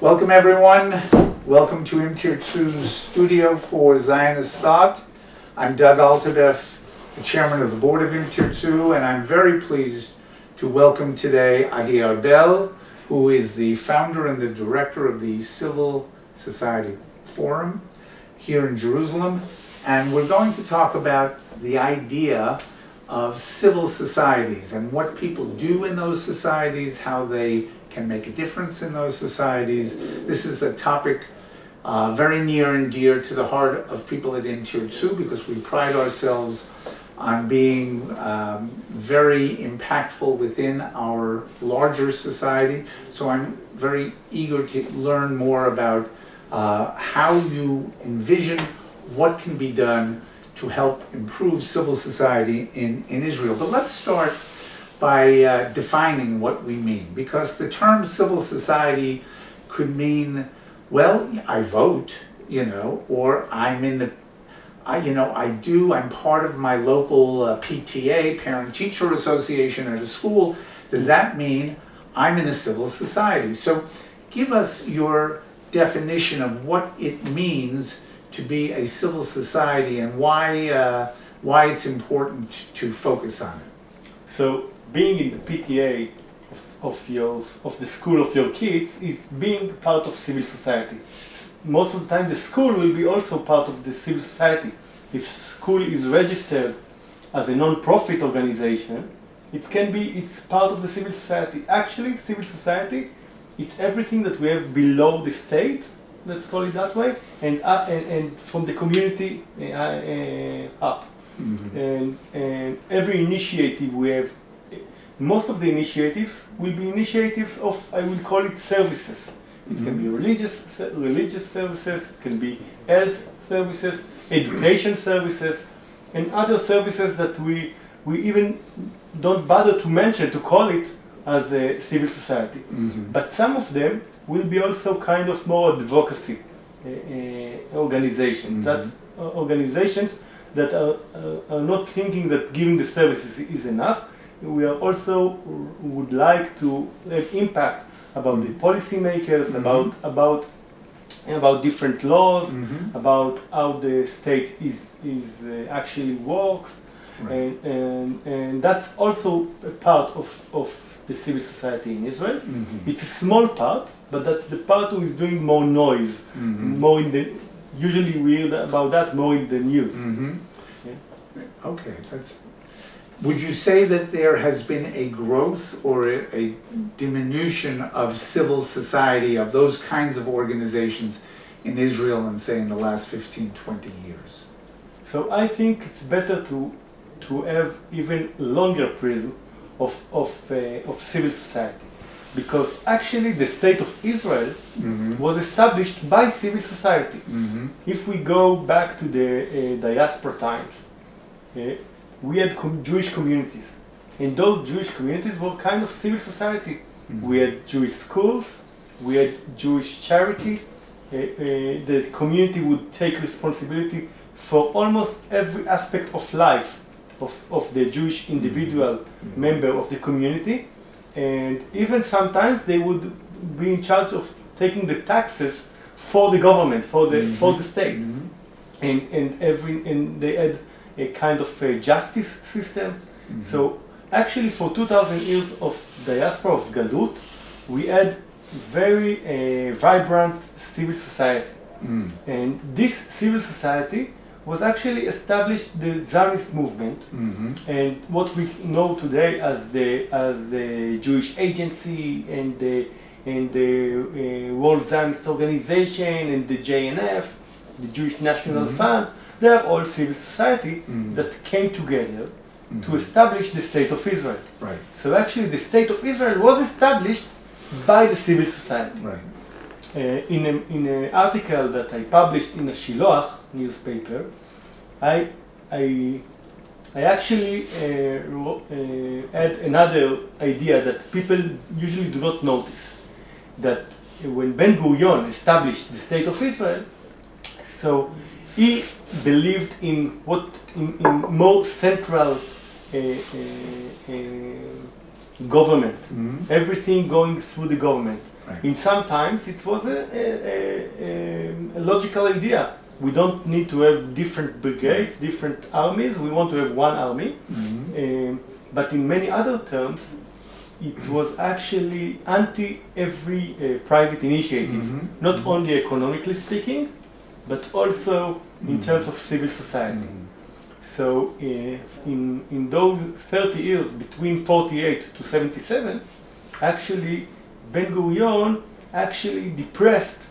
Welcome everyone. Welcome to Im Tirtzu's studio for Zionist Thought. I'm Doug Altabef, the chairman of the Board of Im Tirtzu, and I'm very pleased to welcome today Adi Arbel, who is the founder and the director of the Civil Society Forum here in Jerusalem. And we're going to talk about the idea of civil societies and what people do in those societies, how they can make a difference in those societies. This is a topic very near and dear to the heart of people at Im Tirtzu, because we pride ourselves on being very impactful within our larger society. So I'm very eager to learn more about how you envision what can be done to help improve civil society in Israel. But let's start by defining what we mean, because the term civil society could mean, well, I vote, or I'm in the, I'm part of my local PTA, Parent-Teacher Association at a school. Does that mean I'm in a civil society? So give us your definition of what it means to be a civil society and why it's important to focus on it. So being in the PTA of the school of your kids is being part of civil society. Most of the time the school will be also part of the civil society. If school is registered as a non-profit organization, it's part of the civil society. Actually, civil society, it's everything that we have below the state, let's call it that way, and from the community up. Mm-hmm. And every initiative we have, most of the initiatives will be initiatives of, I will call it, services. It mm-hmm. can be religious services, it can be health services, education services, and other services that we even don't bother to mention, to call it as a civil society. Mm-hmm. But some of them will be also kind of more advocacy organizations. Mm-hmm. That's organizations that are not thinking that giving the services is enough. We are also would like to have impact about the policymakers, mm-hmm. about different laws, mm-hmm. about how the state is actually works, right. and that's also a part of the civil society in Israel. Mm-hmm. It's a small part, but that's the part who is doing more noise, mm-hmm. more in the, usually we hear about that more in the news. Mm-hmm. Yeah. Okay, would you say that there has been a growth or a diminution of civil society, of those kinds of organizations in Israel in, say, in the last 15, 20 years? So I think it's better to have even longer prism of civil society, because actually the state of Israel mm-hmm. was established by civil society. Mm-hmm. If we go back to the diaspora times, we had Jewish communities, and those Jewish communities were kind of civil society. Mm-hmm. We had Jewish schools, we had Jewish charity, the community would take responsibility for almost every aspect of life of the Jewish individual mm-hmm. member of the community, and even sometimes they would be in charge of taking the taxes for the government, for the state, mm-hmm. and they had a kind of a justice system. Mm-hmm. So actually for 2,000 years of diaspora, of Galut, we had very vibrant civil society. Mm. And this civil society was actually established the Zionist movement, mm-hmm. and what we know today as the Jewish Agency and the World Zionist Organization and the JNF, the Jewish National mm-hmm. Fund. They are all civil society mm-hmm. that came together mm-hmm. to establish the state of Israel. Right. So actually the state of Israel was established by the civil society. Right. In an article that I published in a Shiloach newspaper, I actually had another idea that people usually do not notice. That when Ben Gurion established the state of Israel, so he believed in more central government, mm-hmm. everything going through the government. Right. In sometimes it was a logical idea. We don't need to have different brigades, different armies. We want to have one army. But in many other terms, it was actually anti every private initiative, not only economically speaking, but also in terms of civil society. So in those 30 years, between 48 to 77, actually Ben-Gurion actually depressed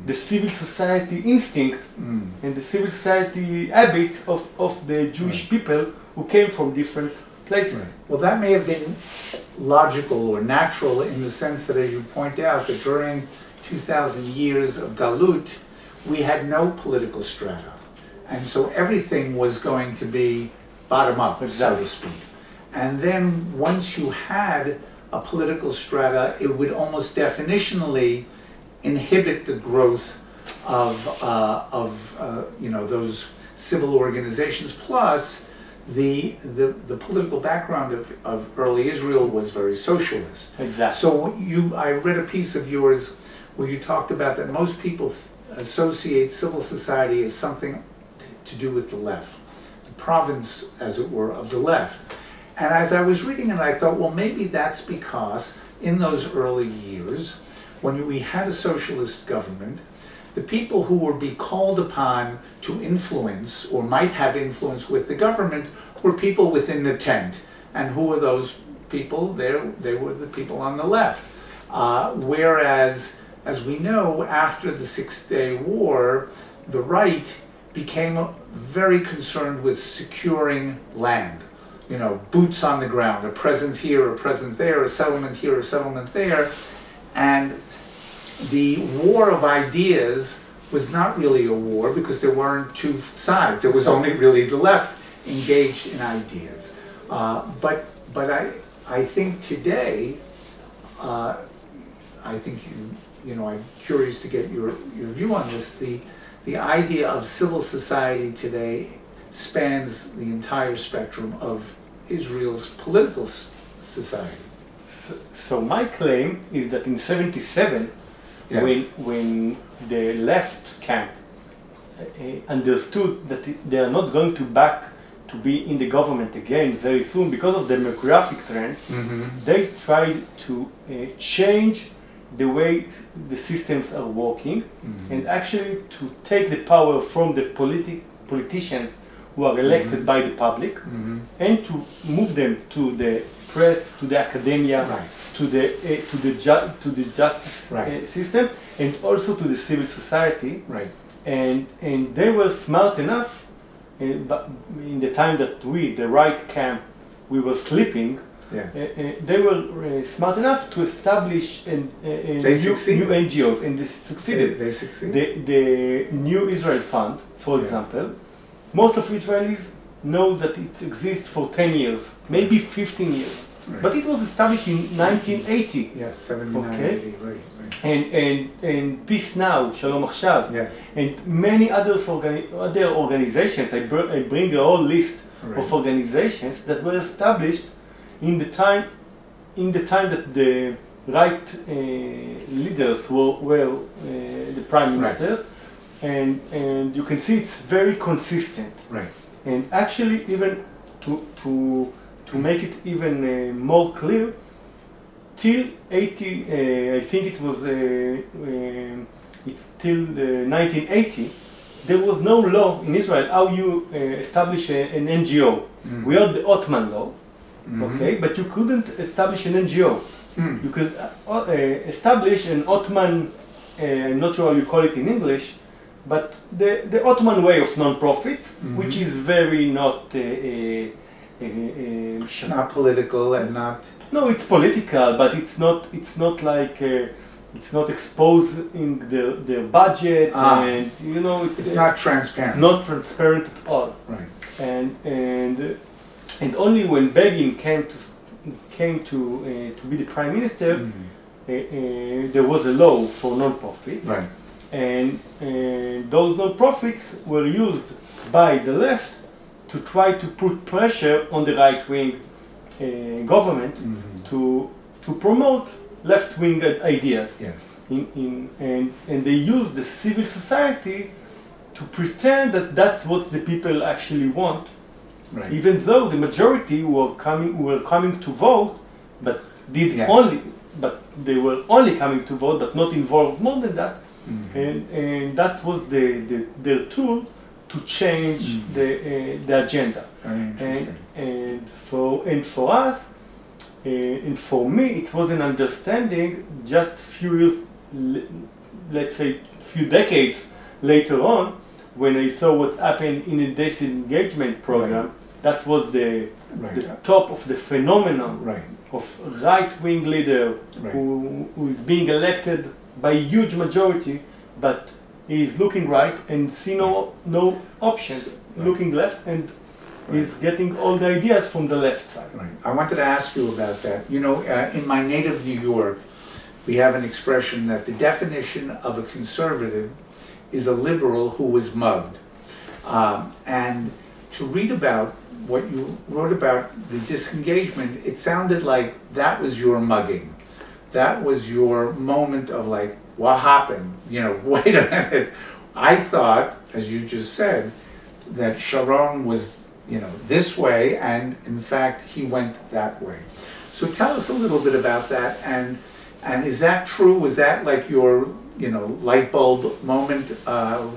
the civil society instinct and the civil society habits of the Jewish people who came from different places. Right. Well, that may have been logical or natural in the sense that, as you point out, that during 2,000 years of Galut, we had no political strata. And so everything was going to be bottom up, so to speak. And then once you had a political strata, it would almost definitionally inhibit the growth of those civil organizations. Plus, the political background of early Israel was very socialist. Exactly. So I read a piece of yours where you talked about that most people associate civil society as something to do with the left, the province, as it were, of the left. And as I was reading it, I thought, well, maybe that's because in those early years, when we had a socialist government, the people who would be called upon to influence or might have influence with the government were people within the tent. And who were those people? They were the people on the left. Whereas, as we know, after the Six-Day War, the right became very concerned with securing land. You know, boots on the ground, a presence here, a presence there, a settlement here, a settlement there. And the war of ideas was not really a war because there weren't two sides. There was only really the left engaged in ideas. But I think today, I think I'm curious to get your view on this. The idea of civil society today spans the entire spectrum of Israel's political society. So my claim is that in 77, when the left camp understood that they are not going to be in the government again very soon because of demographic trends, they tried to change the way the systems are working and actually to take the power from the politicians who are elected by the public and to move them to the press, to the academia, to the justice system, and also to the civil society. And they were smart enough, but in the time that we, the right camp, we were sleeping, they were smart enough to establish new NGOs, and they succeeded. They succeeded. The New Israel Fund, for example, most of Israelis know that it exists for 10 years, maybe 15 years. But it was established in 1980. Yes, 79, 80, right. And Peace Now, Shalom Achshav, and many other organizations. I bring a whole list of organizations that were established in the time that the right leaders were the prime ministers, and you can see it's very consistent. And actually, even to make it even more clear, till 80, I think it was, it's till 1980, there was no law in Israel how you establish an NGO. We had the Ottoman law, okay, but you couldn't establish an NGO. You could establish an Ottoman, I'm not sure how you call it in English, but the Ottoman way of non-profits, which is very not political and not. No, it's political, but it's not like it's not exposing their budget, and it's not transparent. Not transparent at all. And only when Begin came to be the prime minister, there was a law for non-profits, and those non-profits were used by the left to try to put pressure on the right-wing government to promote left-wing ideas. Yes. And they use the civil society to pretend that that's what the people actually want, Right. even though the majority were coming to vote, but they were only coming to vote, but not involved more than that. Mm-hmm. And that was their tool to change the agenda. Very interesting. And for us, and for me, it was an understanding just few years, let's say few decades later on, when I saw what's happened in a disengagement program. Right. That was the top of the phenomenon of right-wing leader who is being elected by a huge majority, but he is looking right and see no options, looking left, and is getting all the ideas from the left side. Right. I wanted to ask you about that. You know, in my native New York, we have an expression that the definition of a conservative is a liberal who was mugged. And to read about what you wrote about the disengagement, it sounded like that was your mugging. That was your moment of like, what happened? You know, wait a minute. I thought, as you just said, that Sharon was, you know, this way, and in fact, he went that way. So tell us a little bit about that, and is that true? Was that like your, you know, light bulb moment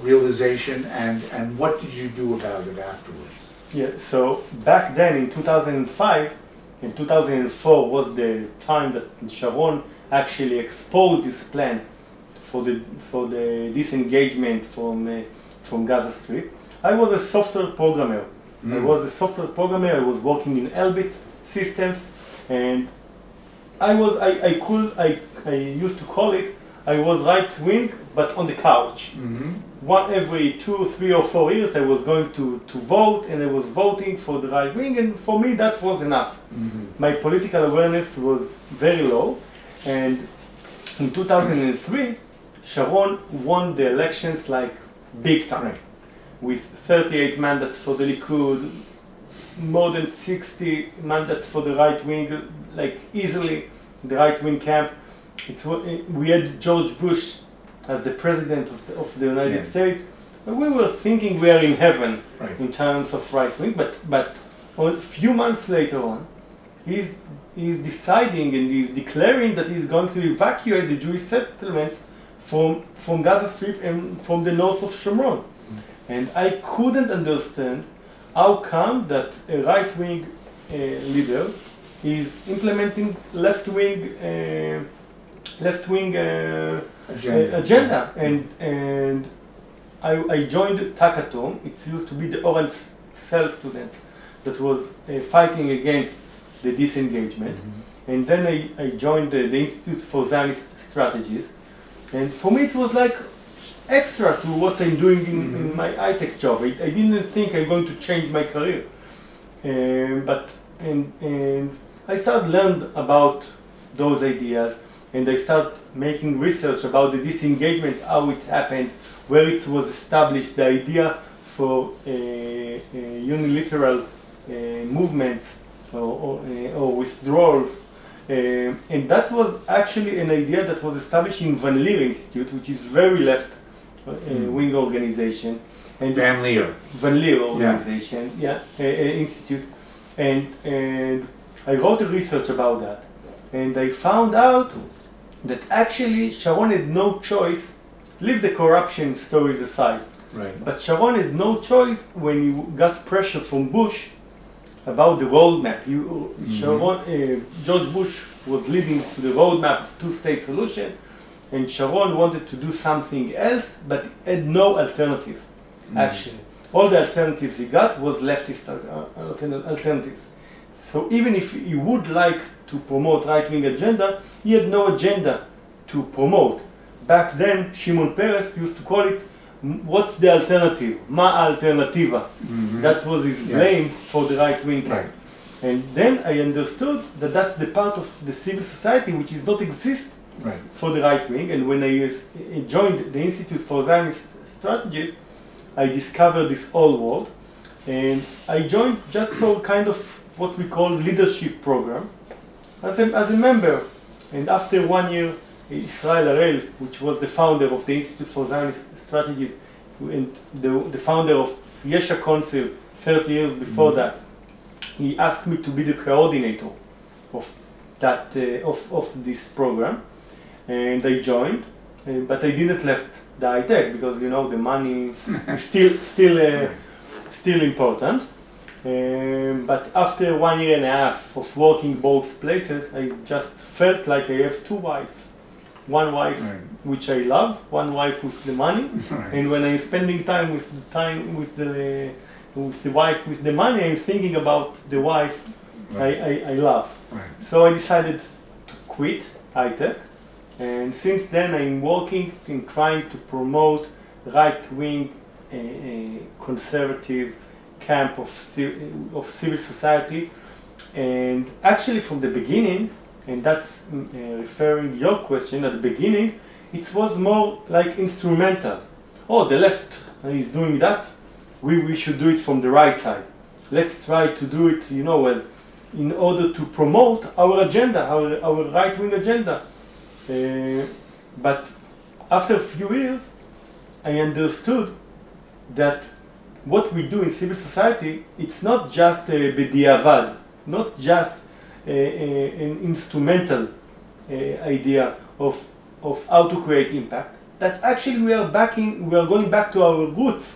realization, and what did you do about it afterwards? Yeah, so back then in 2005, and 2004 was the time that Sharon actually exposed his plan for the disengagement from Gaza Strip. I was a software programmer. I was working in Elbit systems, and I used to call it, I was right wing, but on the couch. Every 2, 3, or 4 years I was going to vote, and I was voting for the right wing, and for me that was enough. My political awareness was very low, and in 2003 Sharon won the elections like big time, with 38 mandates for the Likud, more than 60 mandates for the right wing, like easily the right wing camp. We had George Bush as the president of the United States, and we were thinking we are in heaven in terms of right wing. But a few months later on, he's deciding and he's declaring that he's going to evacuate the Jewish settlements from Gaza Strip and from the north of Shomron. And I couldn't understand how come that a right-wing leader is implementing left-wing agenda. And I joined Takatom. It used to be the Orange Cell students that was fighting against the disengagement. And then I joined the Institute for Zionist Strategies. And for me it was like extra to what I'm doing in my high-tech job. I didn't think I'm going to change my career. But I started learning about those ideas, and I started making research about the disengagement, how it happened, where it was established, the idea for unilateral movements or withdrawals. And that was actually an idea that was established in Van Leer Institute, which is very left-wing organization. And Van Leer. Van Leer organization, institute. And I wrote a research about that. And I found out that actually Sharon had no choice, leave the corruption stories aside. But Sharon had no choice when he got pressure from Bush about the roadmap. George Bush was leading to the roadmap of two-state solution, and Sharon wanted to do something else, but had no alternative, actually. All the alternatives he got was leftist alternatives. So even if he would like to promote right-wing agenda, he had no agenda to promote. Back then, Shimon Peres used to call it, what's the alternative? Ma alternativa. That was his blame for the right-wing camp. And then I understood that that's the part of the civil society which does not exist for the right-wing. And when I joined the Institute for Zionist Strategies, I discovered this whole world. And I joined just for kind of what we call leadership program as a member. And after 1 year, Israel Arbel, which was the founder of the Institute for Zionist Strategies, and the founder of Yesha Council 30 years before that, he asked me to be the coordinator of that of this program, and I joined, but I didn't left the high-tech because the money is still important. But after 1 year and a half of working both places, I just felt like I have two wives. One wife which I love, one wife with the money, and when I'm spending time with the wife with the money, I'm thinking about the wife I love. So I decided to quit high-tech, and since then I'm working in trying to promote right-wing conservative camp of civil society. And actually from the beginning, and that's referring to your question, at the beginning it was more like instrumental. Oh, the left is doing that, we should do it from the right side. Let's try to do it, as in order to promote our agenda, our right-wing agenda. But after a few years, I understood that what we do in civil society, it's not just b'diavad, not just an instrumental idea of how to create impact. That's actually we are going back to our roots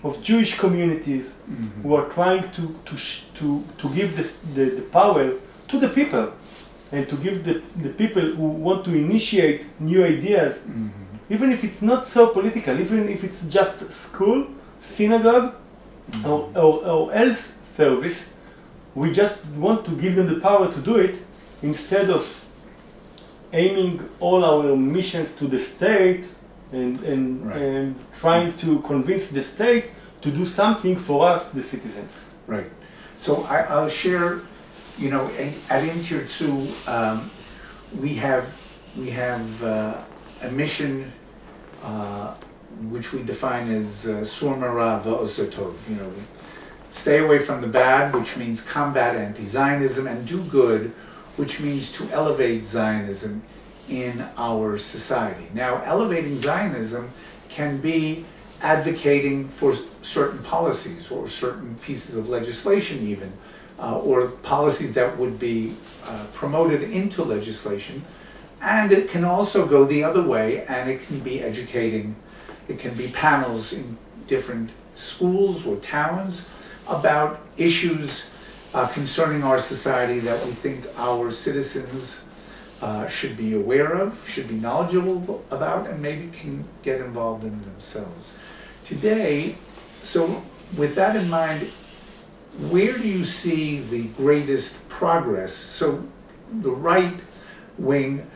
of Jewish communities who are trying to give the power to the people, and to give the people who want to initiate new ideas, even if it's not so political, even if it's just school, synagogue, or health service. We just want to give them the power to do it, instead of aiming all our missions to the state and trying to convince the state to do something for us, the citizens. Right. So I'll share, at Im Tirtzu, we have a mission which we define as Sur Mara v'Osa Tov. Stay away from the bad, which means combat anti-Zionism, and do good, which means to elevate Zionism in our society. Now, elevating Zionism can be advocating for certain policies or certain pieces of legislation even, or policies that would be promoted into legislation. And it can also go the other way, and it can be educating. It can be panels in different schools or towns about issues concerning our society that we think our citizens should be aware of, should be knowledgeable about, and maybe can get involved in themselves. Today, so with that in mind, where do you see the greatest progress? So the right-wing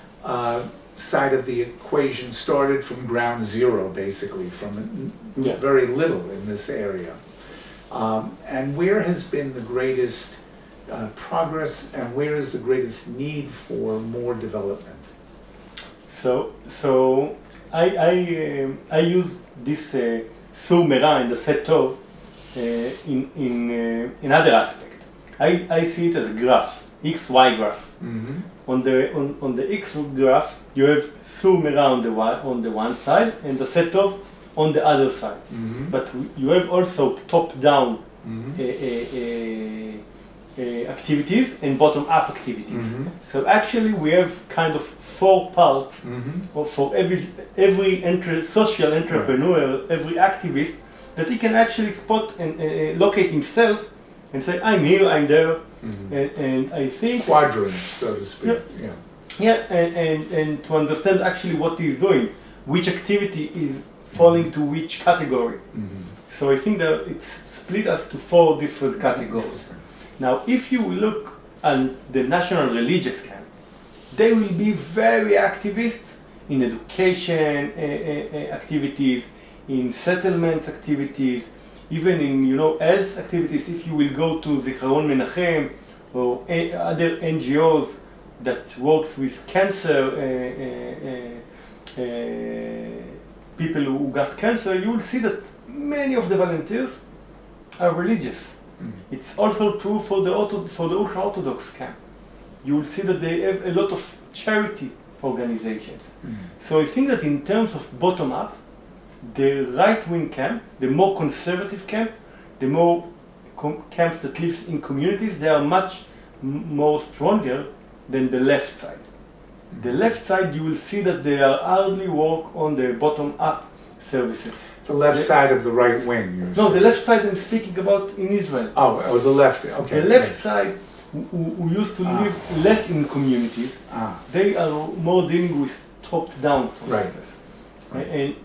side of the equation started from ground zero, basically, from very little in this area. And where has been the greatest progress, and where is the greatest need for more development? So I use this Sur Mara and the Set Tov in another aspect. I see it as a graph, XY graph. On the X graph, you have Sur Mara on the one side and the Set Tov on the other side. But you have also top-down activities and bottom-up activities. So actually we have kind of 4 parts for every social entrepreneur, every activist, that he can actually spot and locate himself and say, I'm here, I'm there. And I think quadrants, so to speak. And to understand actually what he's doing, which activity is falling to which category. So I think that it's split us to 4 different categories. Now, if you look at the national religious camp, they will be very activists in education activities, in settlements activities, even in health activities. If you will go to Zichron Menachem or other NGOs that works with cancer people who got cancer, you will see that many of the volunteers are religious. It's also true for the ultra-Orthodox camp. you will see that they have a lot of charity organizations. So I think that in terms of bottom up, the right-wing camp, the more conservative camp, the more camps that live in communities, they are much more stronger than the left side. The left side, you will see that they are hardly work on the bottom-up services. The left side of the right wing, you're No, saying. the left side I'm speaking about in Israel. Oh, the left, okay. The left side, who used to live less in communities, they are more dealing with top-down processes. Right.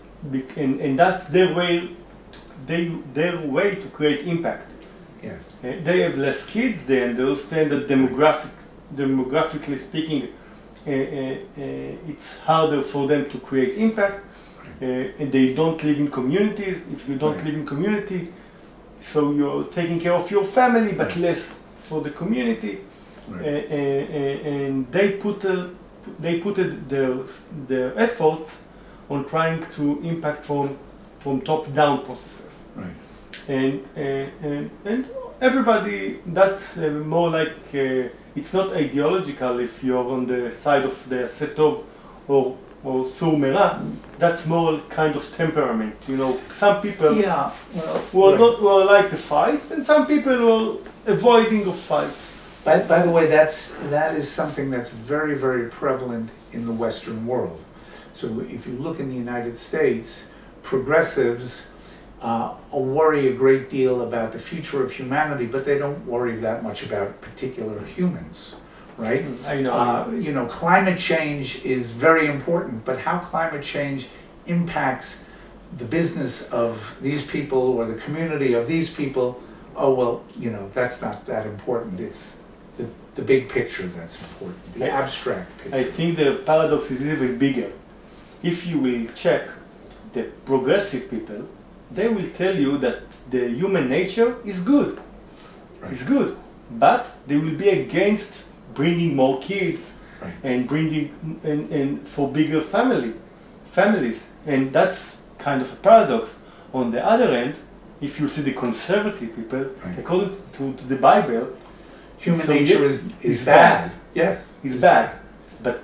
And that's their way, their way to create impact. Yes. They have less kids, they understand that demographically speaking, it's harder for them to create impact, and they don't live in communities. If you don't live in community, so you're taking care of your family, but less for the community, and they put their efforts on trying to impact from top-down processes. Right. And everybody, that's more like, it's not ideological if you're on the side of the Setov or Sur Mera. That's more kind of temperament. You know, some people were like the fights, and some people were avoiding of fights. By the way, that is something that's very, very prevalent in the Western world. So if you look in the United States, progressives worry a great deal about the future of humanity, but they don't worry that much about particular humans, right? I know. You know, climate change is very important, but how climate change impacts the business of these people or the community of these people, oh, well, you know, that's not that important. It's the big picture that's important, the abstract picture. I think the paradox is even bigger. If you will check the progressive people, they will tell you that the human nature is good. It's good, but they will be against bringing more kids and bringing and for bigger families, and that's kind of a paradox. On the other end, if you see the conservative people, according to the Bible, human nature is bad. Yes, it's bad. But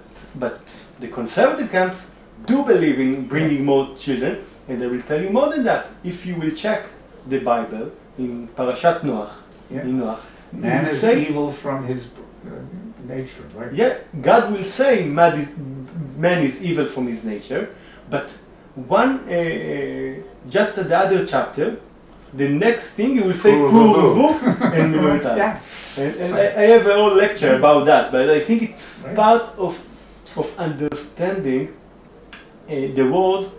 the conservative camps do believe in bringing more children, and they will tell you more than that. If you will check the Bible in Parashat Noach, in Noach, man is evil from his nature, right? Yeah, God will say man is evil from his nature, but just at the other chapter, the next thing you will say and and I have a whole lecture about that, but I think it's part of understanding the world,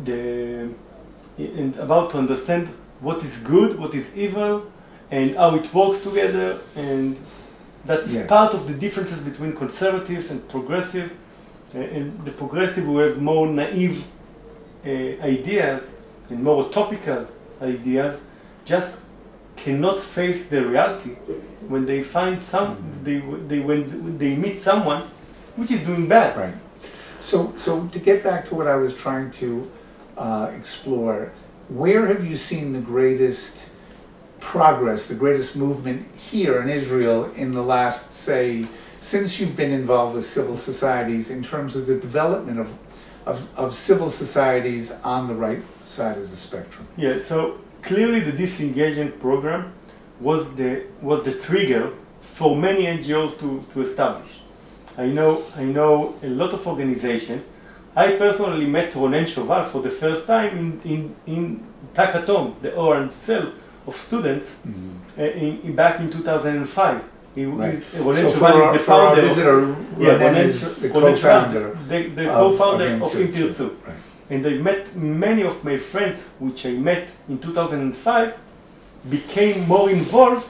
and about to understand what is good, what is evil, and how it works together, and that's part of the differences between conservatives and progressive. And the progressive who have more naive ideas and more utopical ideas just cannot face the reality when they find when they meet someone which is doing bad. Right. So to get back to what I was trying to explore, where have you seen the greatest progress, the greatest movement here in Israel in the last, say, since you've been involved with civil societies, in terms of the development of civil societies on the right side of the spectrum? Yeah, so clearly the disengagement program was the trigger for many NGOs to establish. I know a lot of organizations. I personally met Ronen Shoval for the first time in Takatom, the orange cell of students, back in 2005. Ronen Shoval is the founder. Ronen is the co-founder. The co-founder of Im Tirtzu. And I met many of my friends, which I met in 2005, became more involved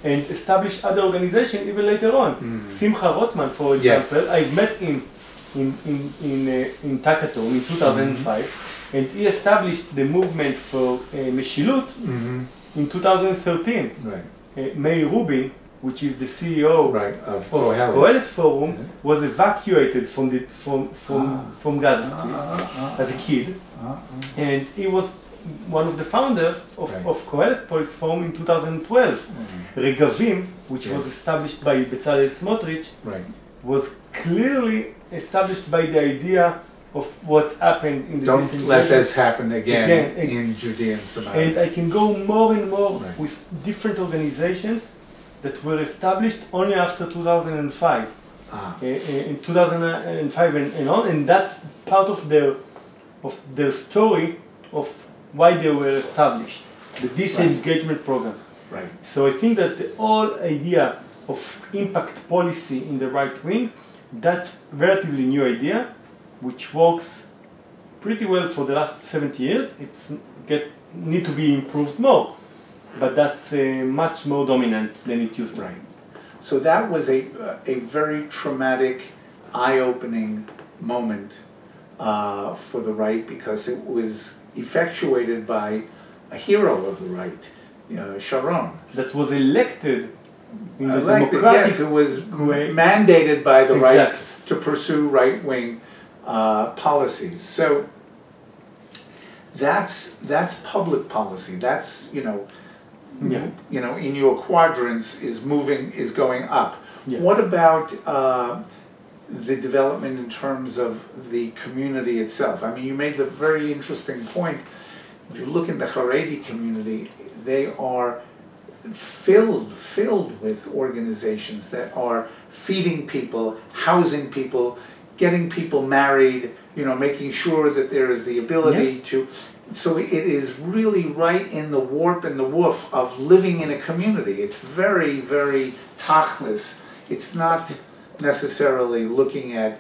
and established other organizations even later on. Simcha Rotman, for example, I met him in Takatom in 2005, and he established the movement for Meshilut in 2013. Meir Rubin, which is the CEO of Kohelet Forum, was evacuated from Gaza Street as a kid, and one of the founders of Kohelet Policy Forum in 2012. Regavim, which was established by Bezalel Smotrich, was clearly established by the idea of what's happened in the Don't let this happen again in Judea and Samaria. And I can go more and more with different organizations that were established only after 2005. In 2005 and on, and that's part of their story of why they were established, the disengagement program. So I think that the whole idea of impact policy in the right wing, that's a relatively new idea, which works pretty well for the last 70 years. It's need to be improved more, but that's much more dominant than it used to be. So that was a very traumatic, eye-opening moment for the right, because it was effectuated by a hero of the right, Sharon. That was elected in the democratic yes, it was mandated by the right to pursue right-wing policies. So that's public policy. That's in your quadrants is going up. What about the development in terms of the community itself? I mean, you made a very interesting point. If you look in the Haredi community, they are filled with organizations that are feeding people, housing people, getting people married, making sure that there is the ability to. So it is really right in the warp and the woof of living in a community. It's very, very tachlis. It's not necessarily looking at,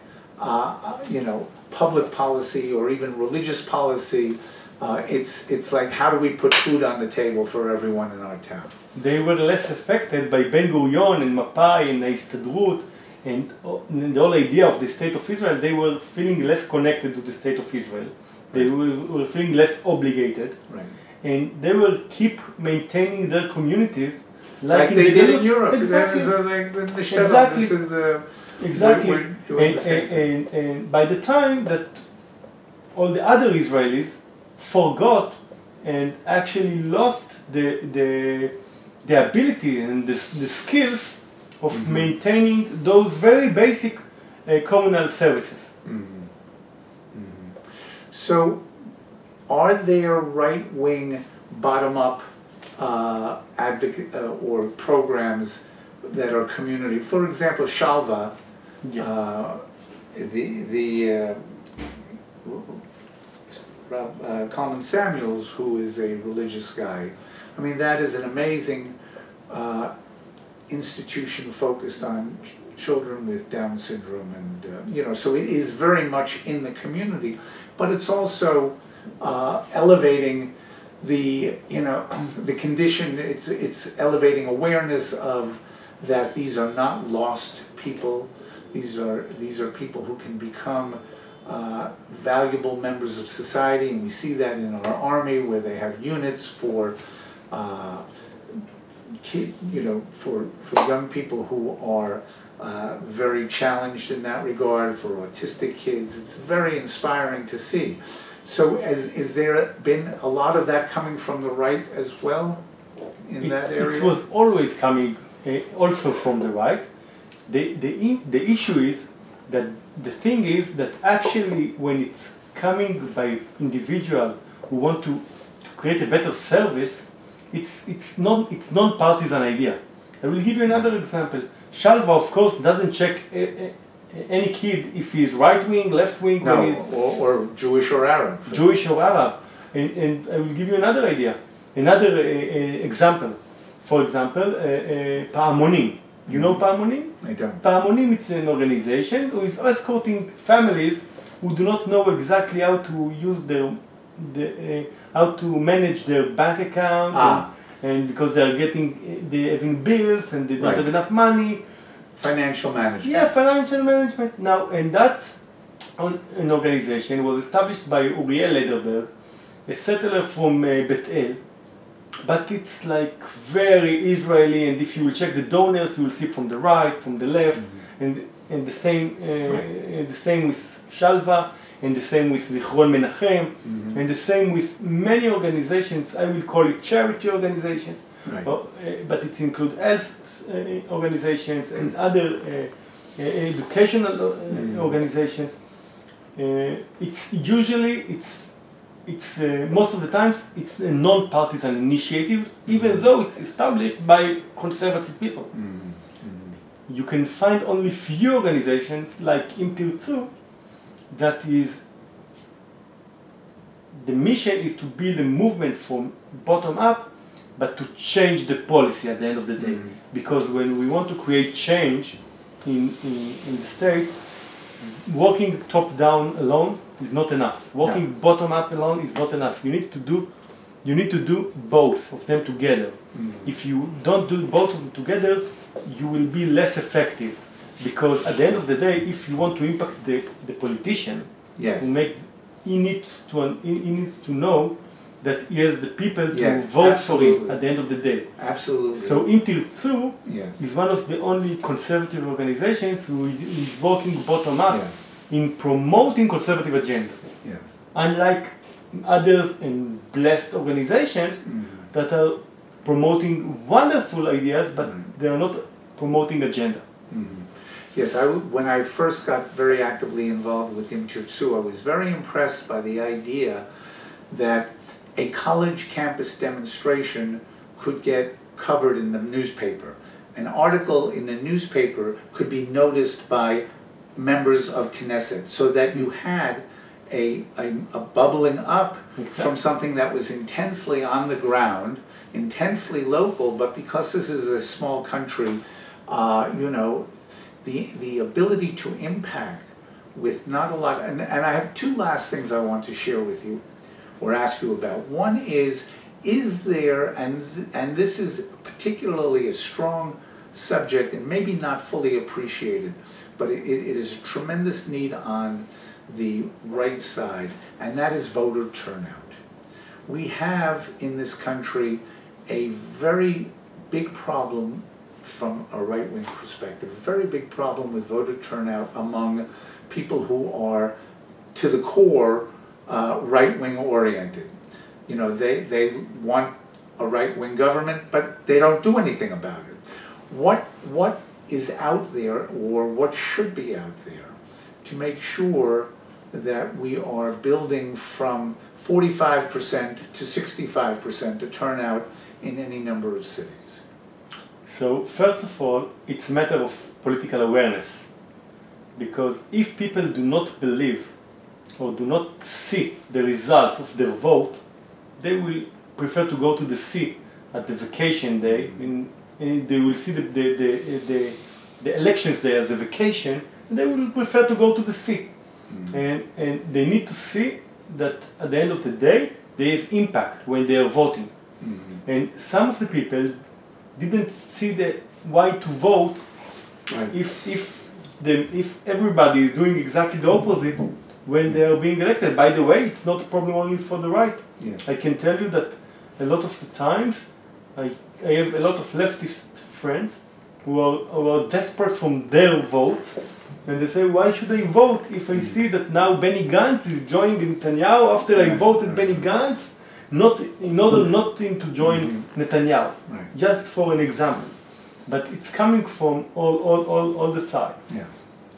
public policy or even religious policy. It's like, how do we put food on the table for everyone in our town? They were less affected by Ben Gurion and Mapai and Histadrut and the whole idea of the State of Israel. They were feeling less connected to the State of Israel. They were feeling less obligated, and they will keep maintaining their communities like they did in Europe. Exactly. And by the time that all the other Israelis forgot and actually lost the ability and the skills of maintaining those very basic communal services. So, are there right-wing, bottom-up advocate or programs that are community? For example, Shalva, Kalman Samuels, who is a religious guy. I mean, that is an amazing institution focused on children with Down syndrome, and so it is very much in the community, but it's also elevating the the condition. It's elevating awareness of that these are not lost people. These are people who can become valuable members of society, and we see that in our army, where they have units for for young people who are very challenged in that regard, for autistic kids. It's very inspiring to see. So is there been a lot of that coming from the right as well in that area? It was always coming also from the right. The issue is that the thing is that actually when it's coming by individual who want to create a better service, it's non-partisan idea. I will give you another example. Shalva, of course, doesn't check any kid if he's right-wing, left-wing, or Jewish or Arab. Jewish or Arab. And I will give you another idea, another example. For example, Pa'amonim. You know Pa'amonim? I don't. Pa'amonim, it's an organization who is escorting families who do not know exactly how to use how to manage their bank account, and because they're having bills and they don't have enough money. Financial management. Yeah, financial management. Now, and that's an organization was established by Uriel Lederberg, a settler from Bet El, but it's like very Israeli, and if you will check the donors, you will see from the right, from the left, and the same with Shalva. and the same with Zichron Menachem, and the same with many organizations. I will call it charity organizations, Right. but it includes health organizations and other educational organizations. It's usually most of the times it's a non-partisan initiative, even though it's established by conservative people. You can find only few organizations like Im Tirtzu that is the mission is to build a movement from bottom up, but to change the policy at the end of the day. Because when we want to create change in the state, working top down alone is not enough. Working bottom up alone is not enough. You need to do both of them together. If you don't do both of them together, you will be less effective. Because at the end of the day, if you want to impact the politician, he needs to know that he has the people to vote for him at the end of the day. Absolutely. So Im Tirtzu is one of the only conservative organizations who is working bottom up in promoting conservative agenda. Unlike others and blessed organizations that are promoting wonderful ideas, but they are not promoting agenda. Yes, when I first got very actively involved with Im Tirtzu, I was very impressed by the idea that a college campus demonstration could get covered in the newspaper. An article in the newspaper could be noticed by members of Knesset, so that you had a bubbling up from something that was intensely on the ground, intensely local, but because this is a small country, you know, the ability to impact with not a lot, and I have two last things I want to share with you or ask you about. One is there, and this is particularly a strong subject and maybe not fully appreciated, but it is a tremendous need on the right side, and that is voter turnout. We have in this country a very big problem from a right-wing perspective, a very big problem with voter turnout among people who are to the core right-wing oriented. You know, they want a right-wing government, but they don't do anything about it. What is out there, or what should be out there, to make sure that we are building from 45% to 65% the turnout in any number of cities? So first of all, it's a matter of political awareness. Because if people do not believe or do not see the result of their vote, they will prefer to go to the sea at the vacation day, and they will see the elections day as a vacation, and they will prefer to go to the sea. And they need to see that at the end of the day, they have impact when they are voting. And some of the people didn't see why to vote if everybody is doing exactly the opposite when they are being elected. By the way, it's not a problem only for the right. I can tell you that a lot of the times, I have a lot of leftist friends who are desperate from their votes, and they say, why should I vote if I see that now Benny Gantz is joining Netanyahu after I voted Benny Gantz, in order not to join Netanyahu, just for an example. But it's coming from all the sides.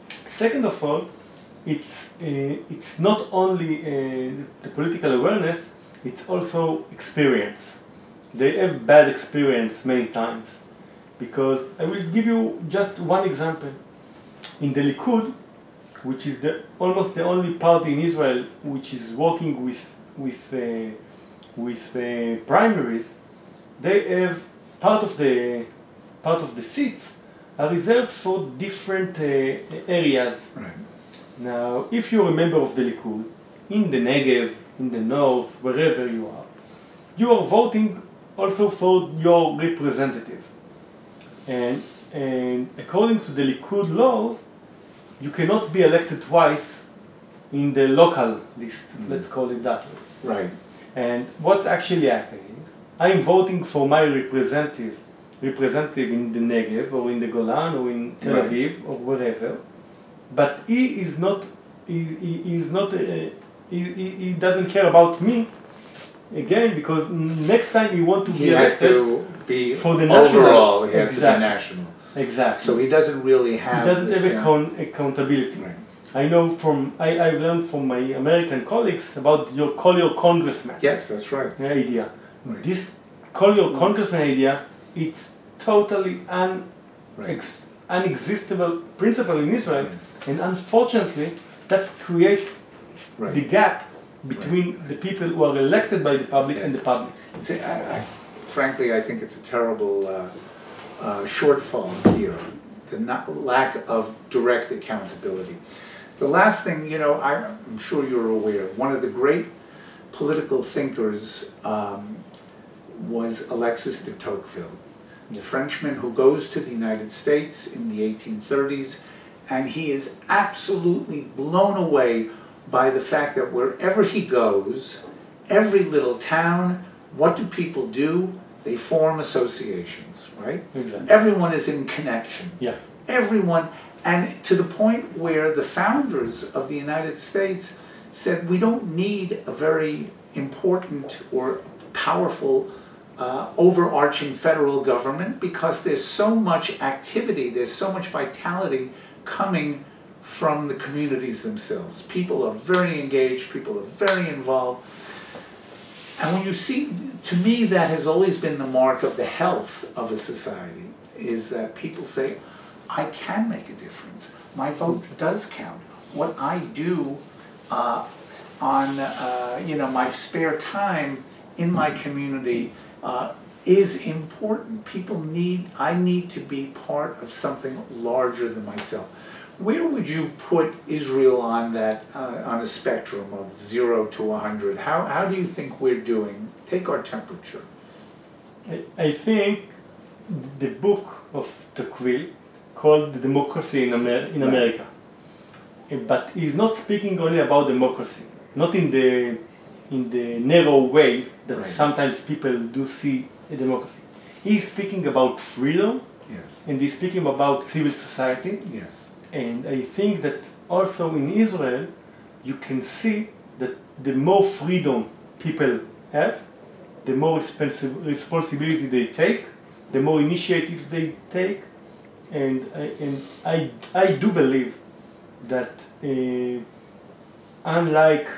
Second of all, it's not only the political awareness, it's also experience. They have bad experience many times. Because I will give you just one example. In the Likud, which is almost the only party in Israel which is working with primaries, they have part of the seats are reserved for different areas. Now, if you're a member of the Likud, in the Negev, in the north, wherever you are voting also for your representative. And according to the Likud laws, you cannot be elected twice in the local list, let's call it that way. And what's actually happening? I'm voting for my representative in the Negev, or in the Golan, or in Tel Aviv, or wherever, but he is not he's not, he doesn't care about me, again, because next time he wants to be arrested. He has to be for the national. Overall, he has to be Exactly. national. Exactly. So he doesn't really have. He doesn't have accountability. Right. I know I've learned from my American colleagues about call your congressman. Yes, that's right. Idea. Right. This call your congressman idea, it's totally unexistable principle in Israel, Yes. and unfortunately, that creates Right. the gap between the people who are elected by the public and Yes. the public. See, frankly, I think it's a terrible shortfall here, the lack of direct accountability. The last thing, you know, I'm sure you're aware, one of the great political thinkers was Alexis de Tocqueville, the Frenchman who goes to the United States in the 1830s, and he is absolutely blown away by the fact that wherever he goes, every little town, what do people do? They form associations, right? Exactly. Everyone is in connection. Yeah. Everyone, and to the point where the founders of the United States said, we don't need a very important or powerful overarching federal government, because there's so much activity, there's so much vitality coming from the communities themselves. People are very engaged, people are very involved. And when you see, to me, that has always been the mark of the health of a society, is that people say, I can make a difference. My vote does count. What I do on my spare time in my community is important. I need to be part of something larger than myself. Where would you put Israel on that, on a spectrum of 0 to 100? How do you think we're doing? Take our temperature. I think the book of Tocqueville called The Democracy in America. But he's not speaking only about democracy, not in the narrow way that sometimes people do see a democracy. He's speaking about freedom, yes, and he's speaking about civil society. Yes. And I think that also in Israel, you can see that the more freedom people have, the more responsibility they take, the more initiatives they take, and I do believe that unlike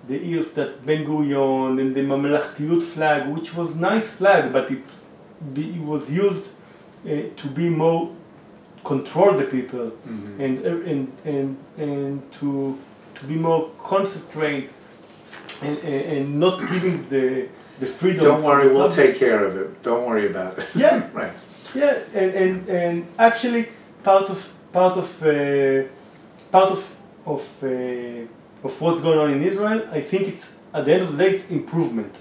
the years that Ben Gurion and the Mamlachtiyut flag, which was nice flag, but it was used to be more control the people, and to be more concentrate and not giving the freedom. Don't worry, we'll take care of it. Don't worry about it. Yeah. Right. Yeah, and actually part of what's going on in Israel, I think it's at the end of the day it's improvement.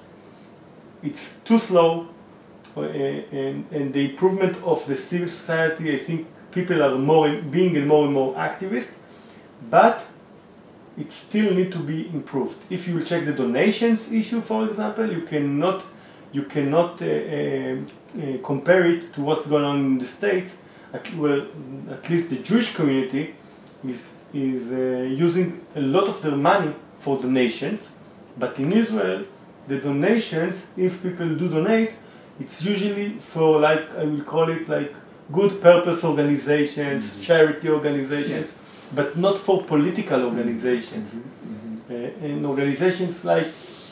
It's too slow, and the improvement of the civil society, I think people are being more and more activist, but it still need to be improved. If you will check the donations issue, for example, you cannot compare it to what's going on in the States, where at least the Jewish community is using a lot of their money for donations, but in Israel, the donations, if people do donate, it's usually for, like, I will call it like good purpose organizations, charity organizations, but not for political organizations. And organizations like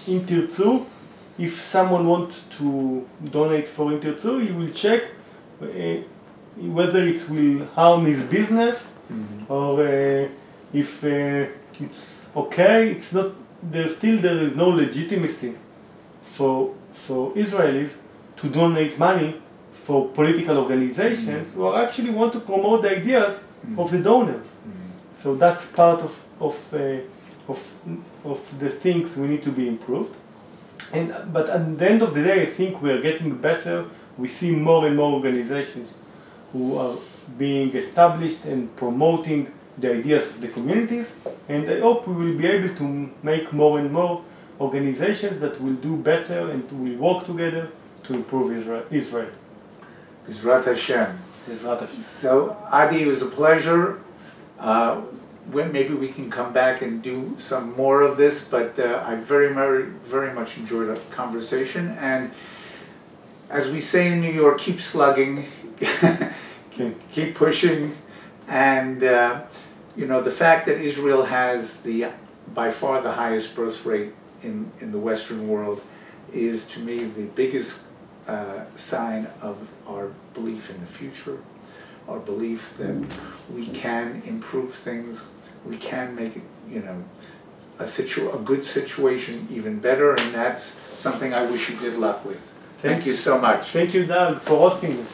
Im Tirtzu, if someone wants to donate for Im Tirtzu, he will check whether it will harm his business or if it's okay. It's not. There is no legitimacy for Israelis to donate money for political organizations who actually want to promote the ideas of the donors. So that's part of the things we need to be improved. But at the end of the day, I think we are getting better. We see more and more organizations who are being established and promoting the ideas of the communities, and I hope we will be able to make more and more organizations that will do better and will work together to improve Israel. Bezrat Hashem. Bezrat Hashem. So, Adi, it was a pleasure. maybe we can come back and do some more of this, but I very much enjoyed the conversation. And as we say in New York, keep slugging, keep pushing, and you know, the fact that Israel has by far the highest birth rate in the Western world is, to me, the biggest sign of our belief in the future, our belief that we can improve things, we can make it, you know, a good situation even better, and that's something I wish you good luck with. Thank you so much. Thank you, Doug, for hosting me.